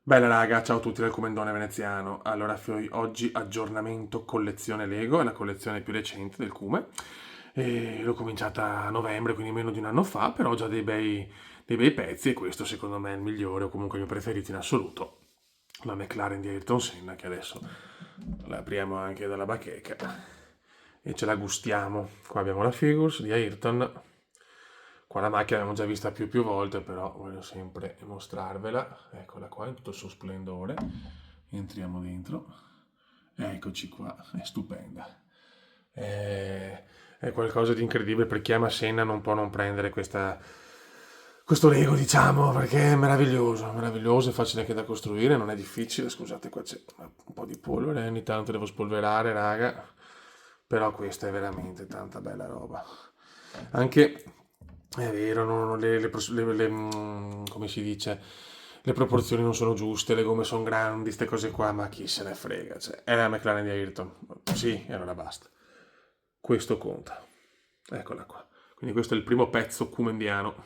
Bella raga, ciao a tutti dal Comendone Veneziano. Allora, oggi aggiornamento collezione Lego, è la collezione più recente del Cume. E l'ho cominciata a novembre, quindi meno di un anno fa, però ho già dei bei pezzi e questo secondo me è il migliore, o comunque il mio preferito in assoluto. La McLaren di Ayrton Senna, che adesso la apriamo anche dalla bacheca e ce la gustiamo. Qua abbiamo la Figures di Ayrton. Qua la macchina l'abbiamo già vista più volte, però voglio sempre mostrarvela. Eccola qua in tutto il suo splendore. Entriamo dentro. Eccoci qua, è stupenda. È qualcosa di incredibile per chi ama Senna non può non prendere questo Lego, diciamo, perché è meraviglioso, è facile anche da costruire, non è difficile. Scusate, qua c'è un po' di polvere, ogni tanto devo spolverare, raga. Però questa è veramente tanta bella roba. Anche, è vero, come si dice, le proporzioni non sono giuste, le gomme sono grandi, queste cose qua, ma chi se ne frega, cioè, è la McLaren di Ayrton. Sì, e allora basta. Questo conta. Eccola qua. Quindi questo è il primo pezzo cumendiano.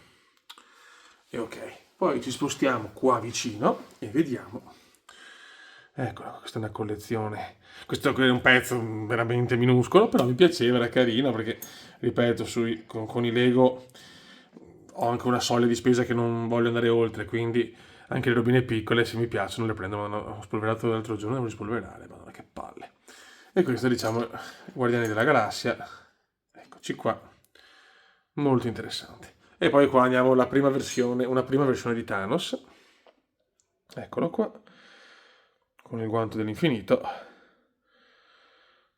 E ok, poi ci spostiamo qua vicino e vediamo. Eccola, questa è una collezione. Questo è un pezzo veramente minuscolo, però mi piaceva, era carino perché, ripeto, con i Lego ho anche una soglia di spesa che non voglio andare oltre, quindi anche le robine piccole, se mi piacciono, le prendo. Ma ho spolverato l'altro giorno, devo spolverare, madonna che palle. E questo, diciamo, Guardiani della Galassia. Eccoci qua, molto interessante. E poi qua andiamo alla prima versione, una prima versione di Thanos. Eccolo qua, con il guanto dell'infinito.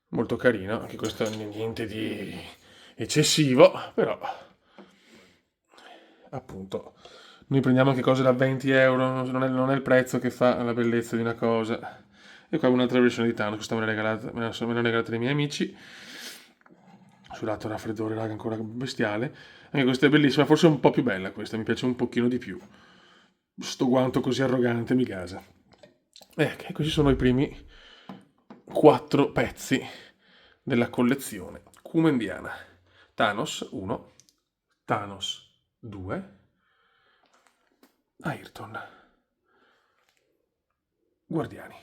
Molto carino, anche questo niente di eccessivo, però appunto noi prendiamo anche cose da 20 euro, non è il prezzo che fa la bellezza di una cosa. E qua un'altra versione di Thanos, questa me l'hanno regalata dei miei amici. Surato raffreddore, raga, ancora bestiale. Anche questa è bellissima, forse è un po' più bella questa, mi piace un pochino di più. Sto guanto così arrogante mi gasa. E questi sono i primi 4 pezzi della collezione Kumendiana. Thanos 1, Thanos 2, Ayrton, Guardiani.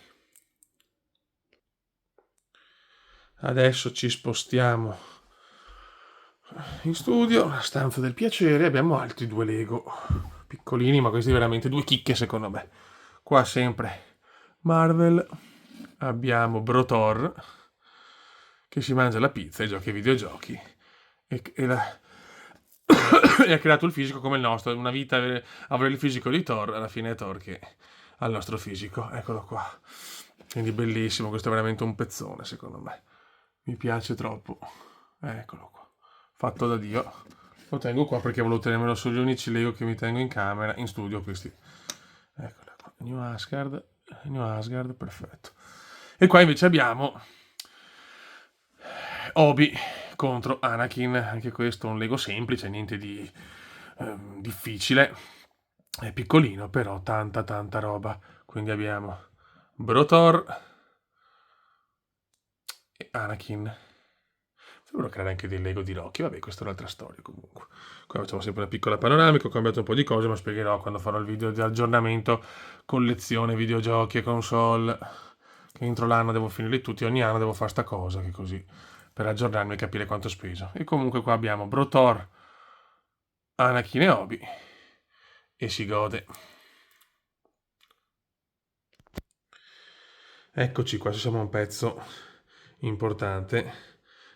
Adesso ci spostiamo in studio, la stanza del piacere. Abbiamo altri 2 Lego piccolini, ma questi veramente 2 chicche secondo me. Qua sempre Marvel, abbiamo Brotor che si mangia la pizza e gioca ai videogiochi e e ha creato il fisico come il nostro. Una vita avere il fisico di Thor, alla fine è Thor che ha il nostro fisico. Eccolo qua. Quindi bellissimo, questo è veramente un pezzone secondo me. Mi piace troppo. Eccolo qua. Fatto da Dio. Lo tengo qua perché volevo tenermelo sugli unici Lego che mi tengo in camera, in studio questi. Eccola qua. New Asgard, perfetto. E qua invece abbiamo Obi contro Anakin, anche questo è un Lego semplice, niente di difficile, è piccolino però tanta roba. Quindi abbiamo Brotor e Anakin. Dovrò creare anche dei Lego di Rocky, vabbè questa è un'altra storia comunque. Qua facciamo sempre una piccola panoramica, ho cambiato un po' di cose, ma spiegherò quando farò il video di aggiornamento, collezione, videogiochi e console, che entro l'anno devo finirli tutti, ogni anno devo fare sta cosa, che così, per aggiornarmi e capire quanto ho speso. E comunque qua abbiamo Brotor, Anakin e Obi, e si gode. Eccoci qua, ci siamo a un pezzo importante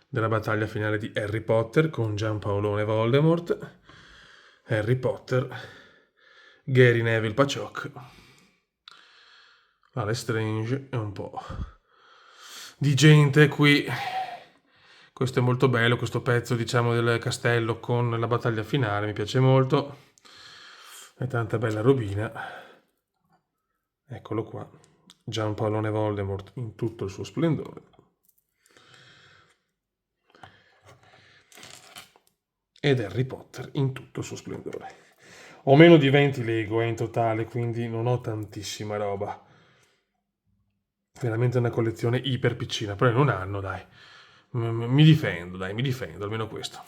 della battaglia finale di Harry Potter con Giampaolone Voldemort, Harry Potter, Gary Neville Paciocco, Lestrange e un po' di gente qui. Questo è molto bello, questo pezzo diciamo del castello con la battaglia finale, mi piace molto. È tanta bella robina. Eccolo qua, Giampaolone Voldemort in tutto il suo splendore. Ed Harry Potter in tutto il suo splendore. Ho meno di 20 Lego in totale, quindi non ho tantissima roba. Veramente una collezione iper piccina, però in un anno, dai. Mi difendo, almeno questo.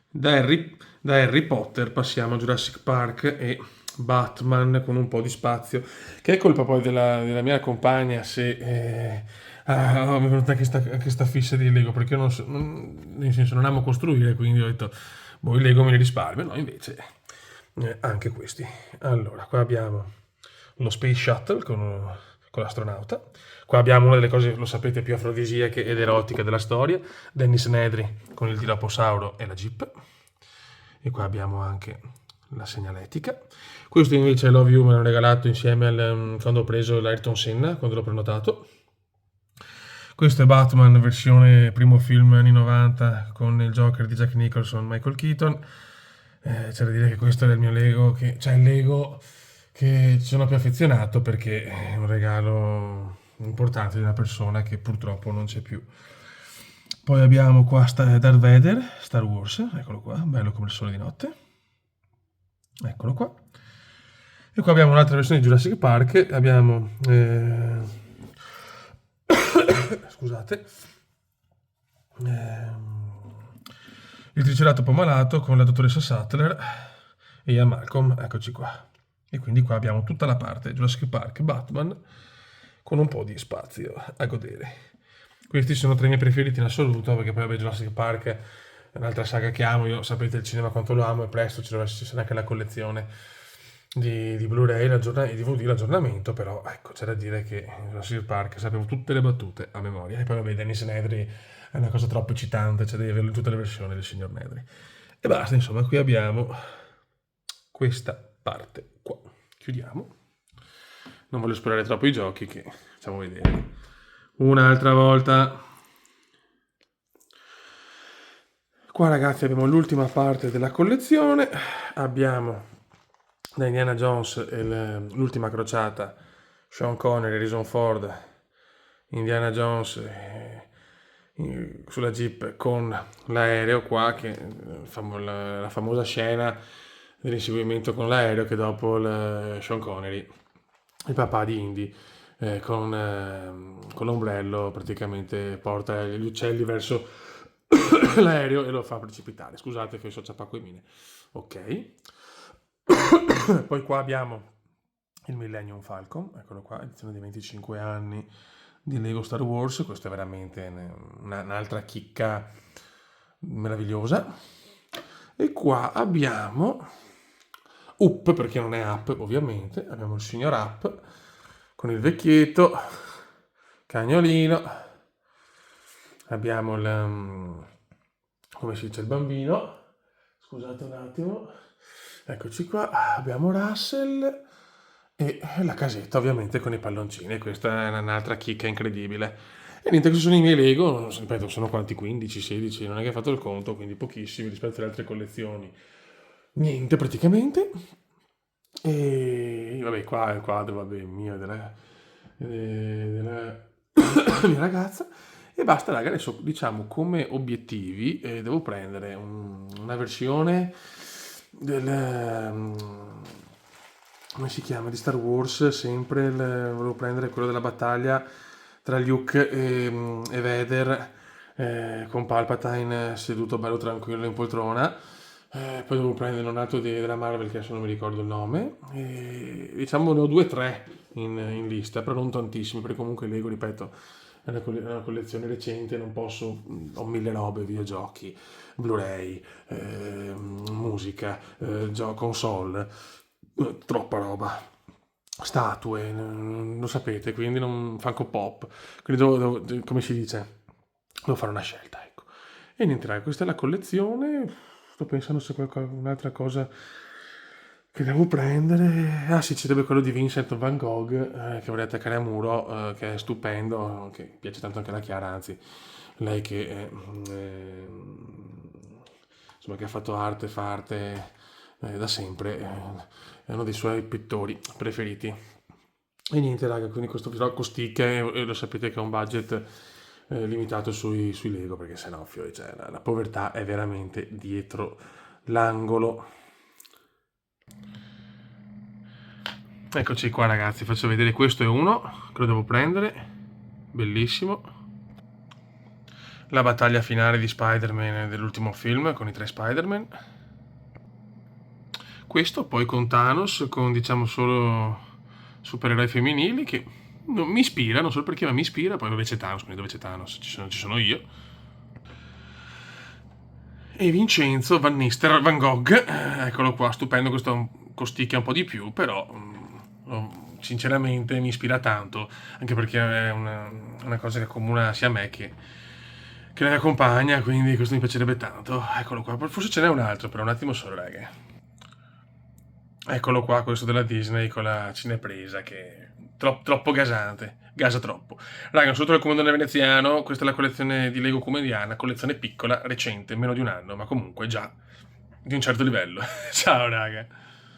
Da Harry Potter passiamo a Jurassic Park e Batman con un po' di spazio, che è colpa poi della mia compagna se mi è venuta anche sta fissa di Lego, perché io nel senso non amo costruire, quindi ho detto, boh, il Lego me li risparmio, no, invece anche questi. Allora, qua abbiamo lo Space Shuttle con l'astronauta, qua abbiamo una delle cose, lo sapete, più afrodisiache ed erotiche della storia, Dennis Nedry con il tiraposauro e la Jeep, e qua abbiamo anche la segnaletica. Questo invece è Love You, me l'hanno regalato insieme quando ho preso l'Ayrton Senna, quando l'ho prenotato. Questo è Batman, versione primo film anni 90 con il Joker di Jack Nicholson, Michael Keaton. C'è da dire che questo era il mio Lego, cioè il Lego che ci sono più affezionato perché è un regalo importante di una persona che purtroppo non c'è più. Poi abbiamo qua Darth Vader, Star Wars, eccolo qua, bello come il sole di notte. Eccolo qua. E qua abbiamo un'altra versione di Jurassic Park, abbiamo scusate, il Triceratopo malato con la dottoressa Sattler e Ian Malcolm, eccoci qua. E quindi qua abbiamo tutta la parte Jurassic Park, Batman, con un po' di spazio a godere. Questi sono tra i miei preferiti in assoluto, perché poi vabbè, Jurassic Park è un'altra saga che amo, io sapete il cinema quanto lo amo, e presto ci sarà anche la collezione di Blu-ray e DVD, l'aggiornamento, però ecco, c'è da dire che Jurassic Park sapevo tutte le battute a memoria, e poi vabbè, Dennis Nedry è una cosa troppo eccitante, cioè devi averlo in tutte le versioni del signor Nedry. E basta, insomma, qui abbiamo questa parte qua. Chiudiamo. Non voglio spoilerare troppo i giochi che facciamo vedere un'altra volta. Qua ragazzi abbiamo l'ultima parte della collezione, abbiamo da Indiana Jones e l'ultima crociata, Sean Connery, Harrison Ford, Indiana Jones sulla Jeep con l'aereo qua, che la famosa scena dell'inseguimento con l'aereo che dopo Sean Connery, il papà di Indy, con l'ombrello praticamente porta gli uccelli verso l'aereo e lo fa precipitare. Scusate che so ciapacco in mine. Ok. Poi qua abbiamo il Millennium Falcon, eccolo qua, edizione di 25 anni di Lego Star Wars. Questa è veramente un'altra chicca meravigliosa. E qua abbiamo Up, perché non è Up ovviamente, abbiamo il signor Up con il vecchietto cagnolino, abbiamo come si dice, il bambino, scusate un attimo, eccoci qua, abbiamo Russell e la casetta ovviamente con i palloncini, questa è un'altra chicca incredibile. E niente, questi sono i miei Lego, ripeto, sono quanti? 15, 16, non è che ho fatto il conto, quindi pochissimi rispetto alle altre collezioni. Niente praticamente. E vabbè, qua è il quadro, vabbè, mio, della mia ragazza. E basta, raga, adesso diciamo come obiettivi devo prendere una versione come si chiama, di Star Wars, sempre volevo prendere quello della battaglia tra Luke e Vader, con Palpatine seduto bello tranquillo in poltrona. Poi devo prendere un altro della Marvel che adesso non mi ricordo il nome. E, diciamo ne ho 2 o 3 in lista, però non tantissimi, perché comunque Lego, ripeto, è una collezione recente, non posso, ho mille robe, videogiochi, Blu-ray, musica, console, troppa roba, statue, lo sapete, quindi non Funko Pop, quindi come si dice, devo fare una scelta, ecco. E niente, raga, questa è la collezione, sto pensando se c'è un'altra cosa che devo prendere. Ah sì, ci deve quello di Vincent Van Gogh, che vorrei attaccare a muro, che è stupendo, che piace tanto anche alla Chiara, anzi, lei che insomma, che ha fatto arte, fa arte da sempre, è uno dei suoi pittori preferiti. E niente, raga, quindi questo però costicchia e lo sapete che ha un budget limitato sui Lego, perché sennò cioè, la povertà è veramente dietro l'angolo. Eccoci qua ragazzi, faccio vedere, questo è uno che lo devo prendere, bellissimo. La battaglia finale di Spider-Man dell'ultimo film con i 3 Spider-Man. Questo poi con Thanos, con diciamo solo supereroi femminili che non mi ispira, non so perché, ma mi ispira. Poi dove c'è Thanos, quindi dove c'è Thanos ci sono io. E Vincenzo Van Nistelrooy, Van Gogh, eccolo qua, stupendo, questo costicchia un po' di più, però sinceramente mi ispira tanto, anche perché è una cosa che accomuna sia a me che la mia compagna, quindi questo mi piacerebbe tanto. Eccolo qua, forse ce n'è un altro, però un attimo solo, raga. Eccolo qua, questo della Disney con la cinepresa che è troppo gasante, gasa troppo. Raga, un saluto dal comandante veneziano, questa è la collezione di Lego Comediana, collezione piccola, recente, meno di un anno, ma comunque già di un certo livello. Ciao raga.